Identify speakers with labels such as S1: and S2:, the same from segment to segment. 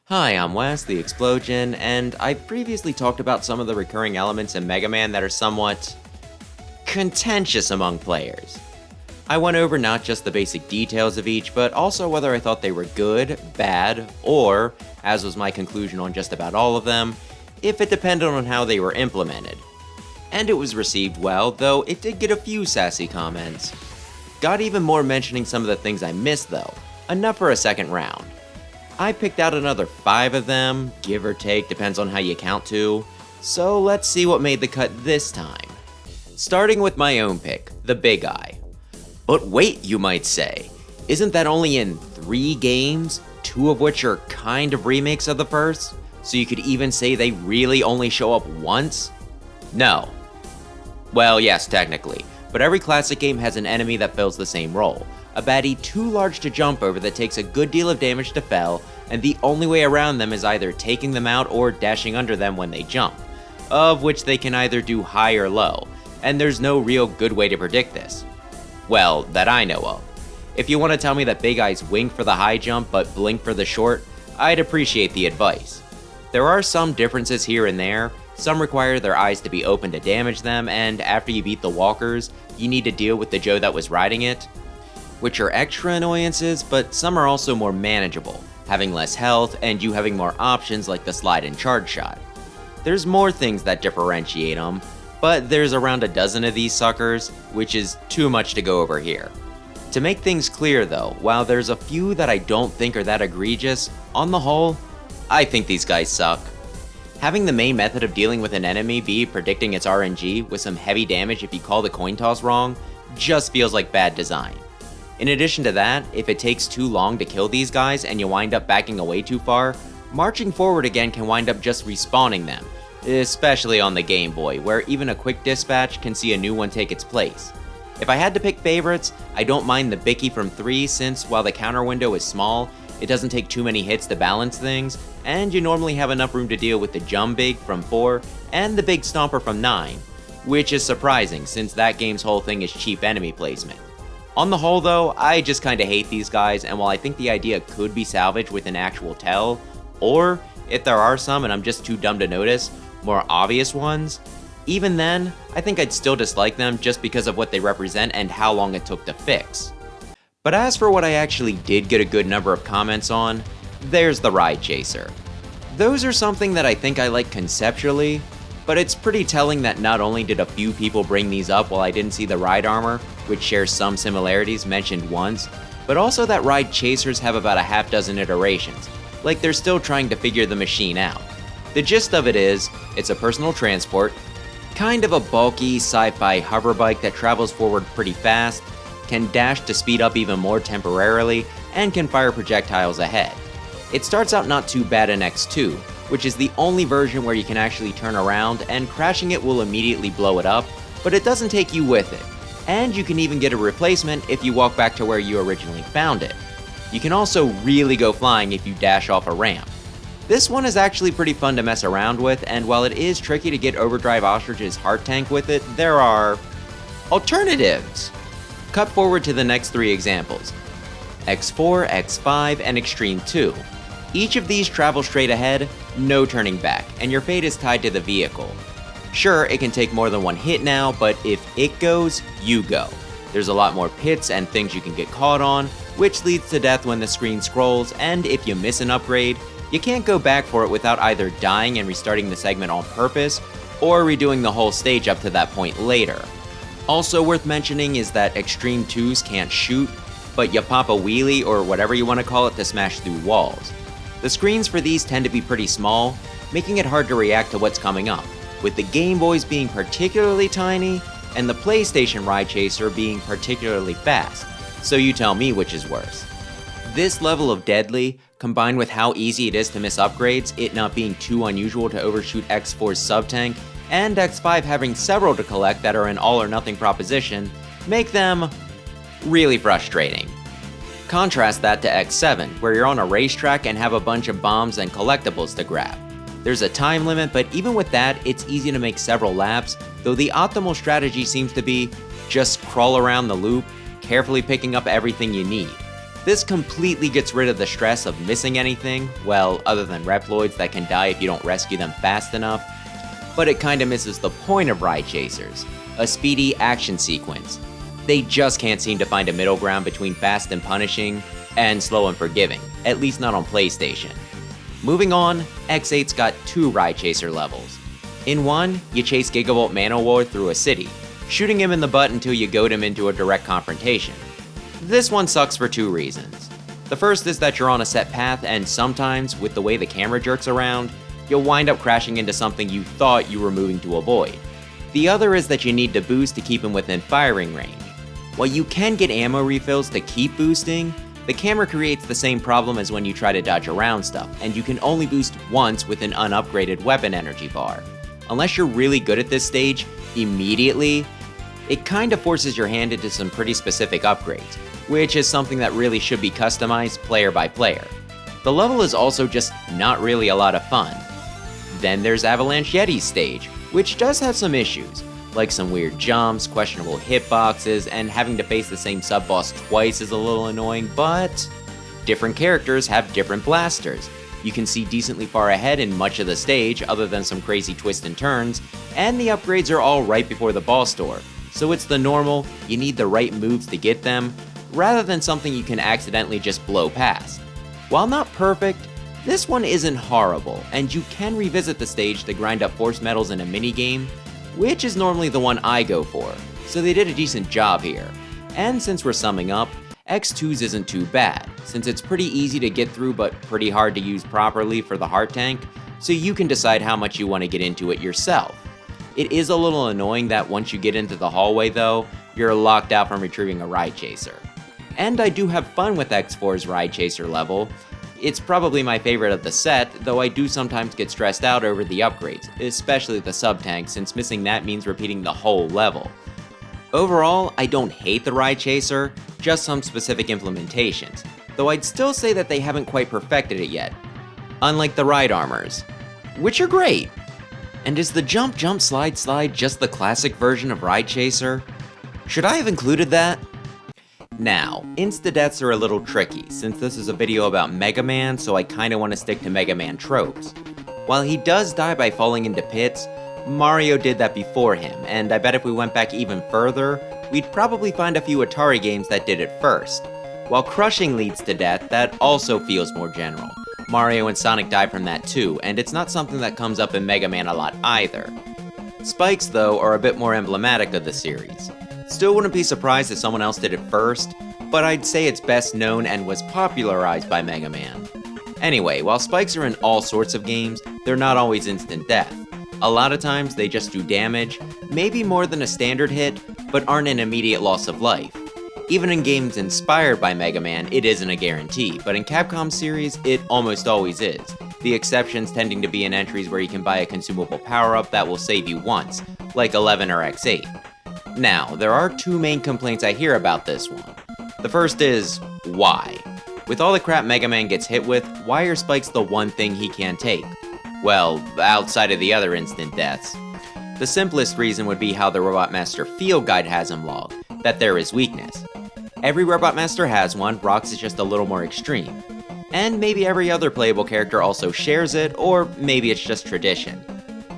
S1: Hi, I'm Wes, the Explosion, and I've previously talked about some of the recurring elements in Mega Man that are somewhat contentious among players. I went over not just the basic details of each, but also whether I thought they were good, bad, or, as was my conclusion on just about all of them, if it depended on how they were implemented. And it was received well, though it did get a few sassy comments. Got even more mentioning some of the things I missed though, enough for a second round. I picked out another 5 of them, give or take, depends on how you count to, so let's see what made the cut this time. Starting with my own pick, the Bigeye. But wait, you might say, isn't that only in 3 games, 2 of which are kind of remakes of the first, so you could even say they really only show up once? No. Well, yes, technically, but every classic game has an enemy that fills the same role. A baddie too large to jump over that takes a good deal of damage to fell, and the only way around them is either taking them out or dashing under them when they jump, of which they can either do high or low, and there's no real good way to predict this. Well, that I know of. If you want to tell me that Bigeyes wink for the high jump but blink for the short, I'd appreciate the advice. There are some differences here and there. Some require their eyes to be open to damage them, and after you beat the walkers, you need to deal with the Joe that was riding it, which are extra annoyances, but some are also more manageable, having less health and you having more options like the slide and charge shot. There's more things that differentiate them, but there's around a dozen of these suckers, which is too much to go over here. To make things clear though, while there's a few that I don't think are that egregious, on the whole, I think these guys suck. Having the main method of dealing with an enemy be predicting its RNG with some heavy damage if you call the coin toss wrong, just feels like bad design. In addition to that, if it takes too long to kill these guys and you wind up backing away too far, marching forward again can wind up just respawning them, especially on the Game Boy, where even a quick dispatch can see a new one take its place. If I had to pick favorites, I don't mind the Bicky from 3 since while the counter window is small, it doesn't take too many hits to balance things, and you normally have enough room to deal with the Jumbig from 4 and the Big Stomper from 9, which is surprising since that game's whole thing is cheap enemy placement. On the whole though, I just kinda hate these guys, and while I think the idea could be salvaged with an actual tell, or, if there are some and I'm just too dumb to notice, more obvious ones, even then, I think I'd still dislike them just because of what they represent and how long it took to fix. But as for what I actually did get a good number of comments on, there's the Ride Chaser. Those are something that I think I like conceptually, but it's pretty telling that not only did a few people bring these up while I didn't see the Ride Armor, which shares some similarities, mentioned once, but also that Ride Chasers have about a half dozen iterations, like they're still trying to figure the machine out. The gist of it is, it's a personal transport, kind of a bulky sci-fi hover bike that travels forward pretty fast, can dash to speed up even more temporarily, and can fire projectiles ahead. It starts out not too bad in X2, which is the only version where you can actually turn around and crashing it will immediately blow it up, but it doesn't take you with it. And you can even get a replacement if you walk back to where you originally found it. You can also really go flying if you dash off a ramp. This one is actually pretty fun to mess around with, and while it is tricky to get Overdrive Ostrich's heart tank with it, there are alternatives. Cut forward to the next 3 examples, X4, X5, and Extreme 2. Each of these travel straight ahead, no turning back, and your fate is tied to the vehicle. Sure, it can take more than one hit now, but if it goes, you go. There's a lot more pits and things you can get caught on, which leads to death when the screen scrolls, and if you miss an upgrade, you can't go back for it without either dying and restarting the segment on purpose, or redoing the whole stage up to that point later. Also worth mentioning is that Extreme 2s can't shoot, but you pop a wheelie or whatever you want to call it to smash through walls. The screens for these tend to be pretty small, making it hard to react to what's coming up, with the Game Boys being particularly tiny, and the PlayStation Ride Chaser being particularly fast, so you tell me which is worse. This level of deadly, combined with how easy it is to miss upgrades, it not being too unusual to overshoot X4's sub-tank, and X5 having several to collect that are an all-or-nothing proposition, make them really frustrating. Contrast that to X7, where you're on a racetrack and have a bunch of bombs and collectibles to grab. There's a time limit, but even with that, it's easy to make several laps, though the optimal strategy seems to be just crawl around the loop, carefully picking up everything you need. This completely gets rid of the stress of missing anything, well, other than Reploids that can die if you don't rescue them fast enough, but it kinda misses the point of Ride Chasers, a speedy action sequence. They just can't seem to find a middle ground between fast and punishing, and slow and forgiving, at least not on PlayStation. Moving on, X8's got 2 Ride Chaser levels. In one, you chase Gigavolt Manowar through a city, shooting him in the butt until you goad him into a direct confrontation. This one sucks for 2 reasons. The first is that you're on a set path, and sometimes, with the way the camera jerks around, you'll wind up crashing into something you thought you were moving to avoid. The other is that you need to boost to keep him within firing range. While you can get ammo refills to keep boosting, the camera creates the same problem as when you try to dodge around stuff, and you can only boost once with an unupgraded weapon energy bar. Unless you're really good at this stage, immediately, it kinda forces your hand into some pretty specific upgrades, which is something that really should be customized player by player. The level is also just not really a lot of fun. Then there's Avalanche Yeti's stage, which does have some issues, like some weird jumps, questionable hitboxes, and having to face the same sub-boss twice is a little annoying, but different characters have different blasters. You can see decently far ahead in much of the stage, other than some crazy twists and turns, and the upgrades are all right before the boss door, so it's the normal, you need the right moves to get them, rather than something you can accidentally just blow past. While not perfect, this one isn't horrible, and you can revisit the stage to grind up force medals in a minigame, which is normally the one I go for, so they did a decent job here. And since we're summing up, X2's isn't too bad, since it's pretty easy to get through but pretty hard to use properly for the heart tank, so you can decide how much you want to get into it yourself. It is a little annoying that once you get into the hallway though, you're locked out from retrieving a Ride Chaser. And I do have fun with X4's Ride Chaser level. It's probably my favorite of the set, though I do sometimes get stressed out over the upgrades, especially the sub-tank, since missing that means repeating the whole level. Overall, I don't hate the Ride Chaser, just some specific implementations, though I'd still say that they haven't quite perfected it yet, unlike the Ride Armors, which are great. And is the jump jump slide slide just the classic version of Ride Chaser? Should I have included that? Now, insta-deaths are a little tricky, since this is a video about Mega Man, so I kinda wanna stick to Mega Man tropes. While he does die by falling into pits, Mario did that before him, and I bet if we went back even further, we'd probably find a few Atari games that did it first. While crushing leads to death, that also feels more general. Mario and Sonic die from that too, and it's not something that comes up in Mega Man a lot either. Spikes, though, are a bit more emblematic of the series. Still wouldn't be surprised if someone else did it first, but I'd say it's best known and was popularized by Mega Man. Anyway, while spikes are in all sorts of games, they're not always instant death. A lot of times they just do damage, maybe more than a standard hit, but aren't an immediate loss of life. Even in games inspired by Mega Man, it isn't a guarantee, but in Capcom series, it almost always is. The exceptions tending to be in entries where you can buy a consumable power-up that will save you once, like 11 or X8. Now, there are 2 main complaints I hear about this one. The first is, why? With all the crap Mega Man gets hit with, why are spikes the one thing he can't take? Well, outside of the other instant deaths. The simplest reason would be how the Robot Master field guide has him logged, that they're his weakness. Every Robot Master has one, Rock's is just a little more extreme. And maybe every other playable character also shares it, or maybe it's just tradition.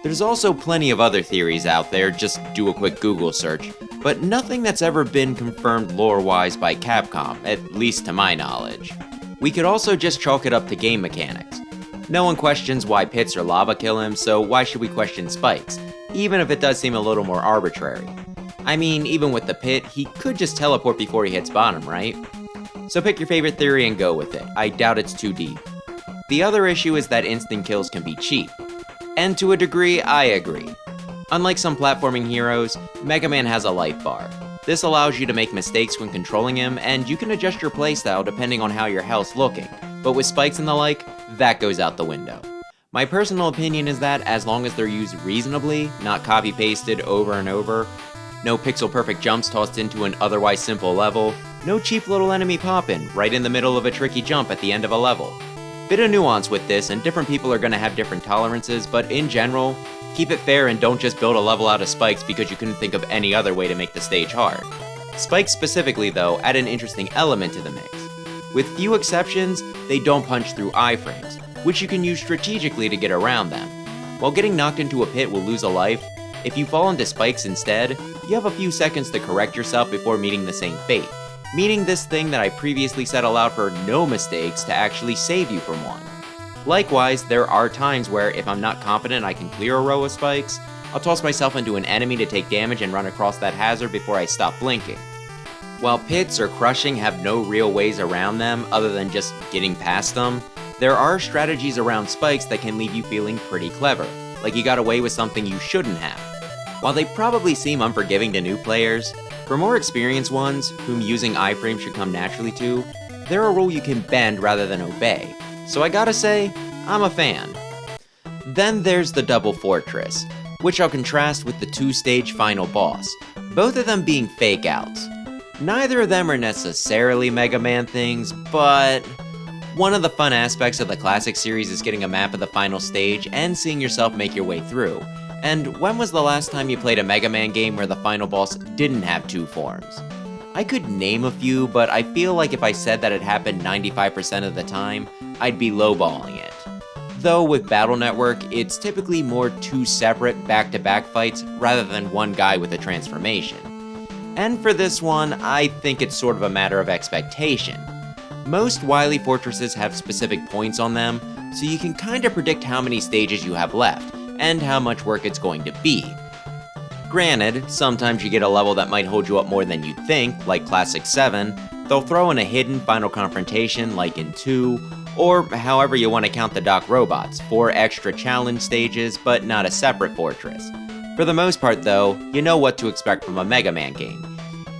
S1: There's also plenty of other theories out there, just do a quick Google search, but nothing that's ever been confirmed lore-wise by Capcom, at least to my knowledge. We could also just chalk it up to game mechanics. No one questions why pits or lava kill him, so why should we question spikes, even if it does seem a little more arbitrary. I mean, even with the pit, he could just teleport before he hits bottom, right? So pick your favorite theory and go with it. I doubt it's too deep. The other issue is that instant kills can be cheap. And to a degree, I agree. Unlike some platforming heroes, Mega Man has a life bar. This allows you to make mistakes when controlling him, and you can adjust your playstyle depending on how your health's looking, but with spikes and the like, that goes out the window. My personal opinion is that as long as they're used reasonably, not copy-pasted over and over, no pixel-perfect jumps tossed into an otherwise simple level, no cheap little enemy poppin' right in the middle of a tricky jump at the end of a level. Bit of nuance with this, and different people are gonna have different tolerances, but in general, keep it fair and don't just build a level out of spikes because you couldn't think of any other way to make the stage hard. Spikes specifically, though, add an interesting element to the mix. With few exceptions, they don't punch through iframes, which you can use strategically to get around them. While getting knocked into a pit will lose a life, if you fall into spikes instead, you have a few seconds to correct yourself before meeting the same fate, meaning this thing that I previously said allowed for no mistakes to actually save you from one. Likewise, there are times where if I'm not confident I can clear a row of spikes, I'll toss myself into an enemy to take damage and run across that hazard before I stop blinking. While pits or crushing have no real ways around them other than just getting past them, there are strategies around spikes that can leave you feeling pretty clever, like you got away with something you shouldn't have. While they probably seem unforgiving to new players, for more experienced ones, whom using iframes should come naturally to, they're a rule you can bend rather than obey, so I gotta say, I'm a fan. Then there's the Double Fortress, which I'll contrast with the two-stage final boss, both of them being fake outs. Neither of them are necessarily Mega Man things, but one of the fun aspects of the classic series is getting a map of the final stage and seeing yourself make your way through. And when was the last time you played a Mega Man game where the final boss didn't have two forms? I could name a few, but I feel like if I said that it happened 95% of the time, I'd be lowballing it. Though with Battle Network, it's typically more two separate back-to-back fights rather than one guy with a transformation. And for this one, I think it's sort of a matter of expectation. Most Wily Fortresses have specific points on them, so you can kinda predict how many stages you have left, and how much work it's going to be. Granted, sometimes you get a level that might hold you up more than you'd think, like Classic 7, they'll throw in a hidden final confrontation like in 2, or however you want to count the Doc Robots, 4 extra challenge stages, but not a separate fortress. For the most part though, you know what to expect from a Mega Man game.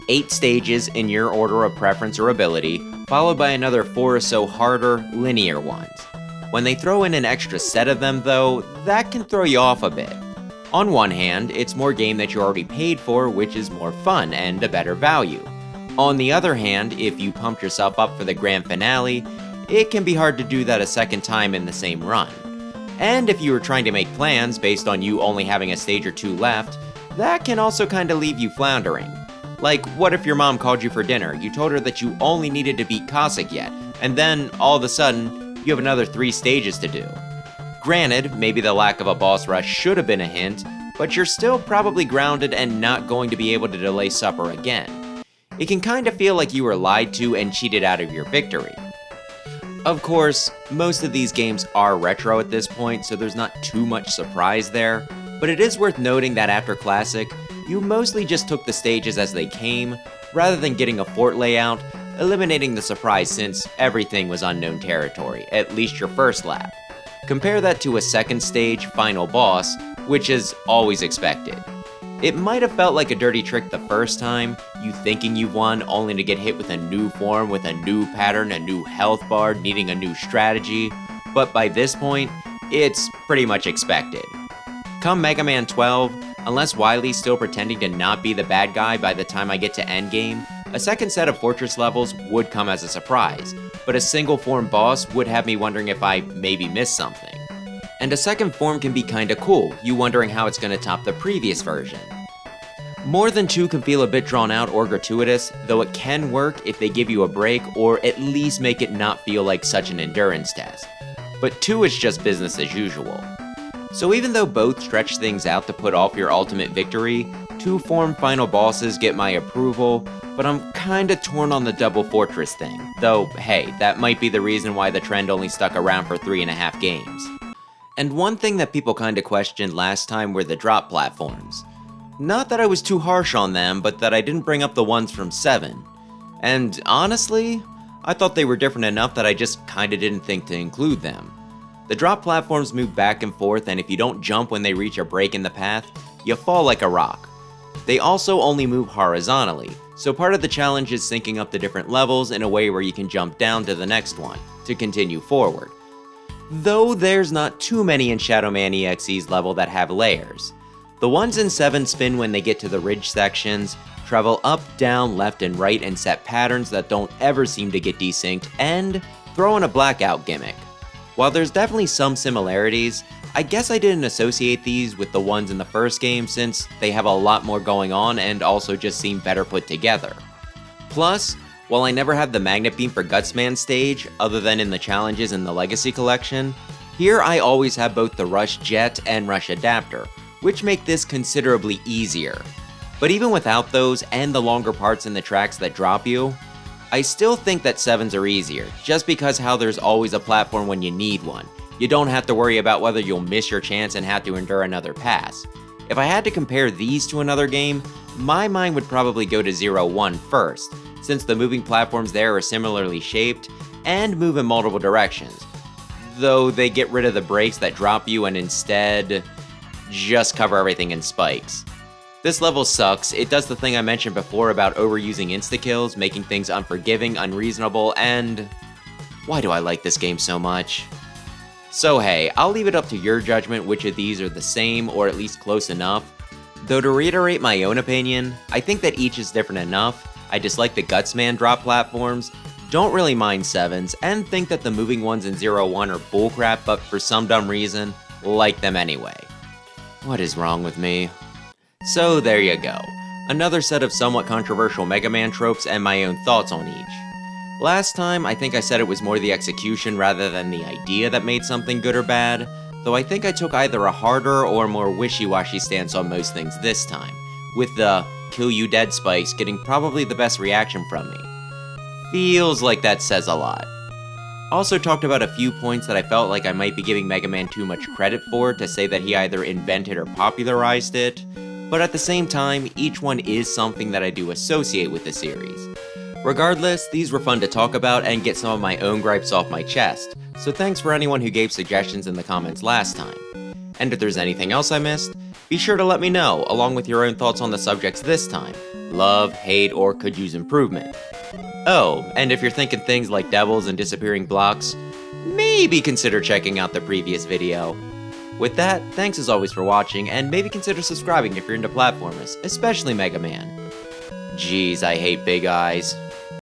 S1: 8 stages in your order of preference or ability, followed by another 4 or so harder, linear ones. When they throw in an extra set of them though, that can throw you off a bit. On one hand, it's more game that you already paid for, which is more fun and a better value. On the other hand, if you pumped yourself up for the grand finale, it can be hard to do that a second time in the same run. And if you were trying to make plans based on you only having a stage or 2 left, that can also kinda leave you floundering. Like, what if your mom called you for dinner, you told her that you only needed to beat Cossack yet, and then, all of a sudden, you have another 3 stages to do. Granted, maybe the lack of a boss rush should have been a hint, but you're still probably grounded and not going to be able to delay supper again. It can kinda feel like you were lied to and cheated out of your victory. Of course, most of these games are retro at this point, so there's not too much surprise there, but it is worth noting that after Classic, you mostly just took the stages as they came, rather than getting a fort layout, eliminating the surprise since everything was unknown territory, at least your first lap. Compare that to a second stage final boss, which is always expected. It might have felt like a dirty trick the first time, you thinking you won only to get hit with a new form with a new pattern, a new health bar, needing a new strategy, but by this point, it's pretty much expected. Come Mega Man 12, unless Wily's still pretending to not be the bad guy by the time I get to endgame, a second set of fortress levels would come as a surprise, but a single form boss would have me wondering if I maybe missed something. And a second form can be kinda cool, you wondering how it's gonna top the previous version. More than 2 can feel a bit drawn out or gratuitous, though it can work if they give you a break or at least make it not feel like such an endurance test. But 2 is just business as usual. So even though both stretch things out to put off your ultimate victory, 2 form final bosses get my approval, but I'm kinda torn on the Double Fortress thing, though hey, that might be the reason why the trend only stuck around for 3.5 games. And one thing that people kinda questioned last time were the drop platforms. Not that I was too harsh on them, but that I didn't bring up the ones from 7. And honestly, I thought they were different enough that I just kinda didn't think to include them. The drop platforms move back and forth, and if you don't jump when they reach a break in the path, you fall like a rock. They also only move horizontally, so part of the challenge is syncing up the different levels in a way where you can jump down to the next one, to continue forward. Though there's not too many in Shadow Man EXE's level that have layers. The ones in 7 spin when they get to the ridge sections, travel up, down, left, and right and set patterns that don't ever seem to get desynced, and throw in a blackout gimmick. While there's definitely some similarities, I guess I didn't associate these with the ones in the first game since they have a lot more going on and also just seem better put together. Plus, While I never had the Magnet Beam for Gutsman stage, other than in the challenges in the Legacy Collection, here I always have both the Rush Jet and Rush Adapter, which make this considerably easier. But even without those and the longer parts in the tracks that drop you, I still think that 7s are easier, just because how there's always a platform when you need one. You don't have to worry about whether you'll miss your chance and have to endure another pass. If I had to compare these to another game, my mind would probably go to 0-1 first, since the moving platforms there are similarly shaped and move in multiple directions, though they get rid of the brakes that drop you and instead just cover everything in spikes. This level sucks. It does the thing I mentioned before about overusing insta-kills, making things unforgiving, unreasonable, and why do I like this game so much? So hey, I'll leave it up to your judgment which of these are the same or at least close enough. Though to reiterate my own opinion, I think that each is different enough. I dislike the Gutsman drop platforms, don't really mind 7s, and think that the moving ones in 0-1 are bullcrap, but for some dumb reason, like them anyway. What is wrong with me? So there you go. Another set of somewhat controversial Mega Man tropes and my own thoughts on each. Last time, I think I said it was more the execution rather than the idea that made something good or bad, though I think I took either a harder or more wishy-washy stance on most things this time, with the "kill you dead" spikes getting probably the best reaction from me. Feels like that says a lot. Also talked about a few points that I felt like I might be giving Mega Man too much credit for to say that he either invented or popularized it, but at the same time, each one is something that I do associate with the series. Regardless, these were fun to talk about and get some of my own gripes off my chest, so thanks for anyone who gave suggestions in the comments last time. And if there's anything else I missed, be sure to let me know, along with your own thoughts on the subjects this time. Love, hate, or could use improvement. Oh, and if you're thinking things like devils and disappearing blocks, maybe consider checking out the previous video. With that, thanks as always for watching, and maybe consider subscribing if you're into platformers, especially Mega Man. Jeez, I hate Bigeyes.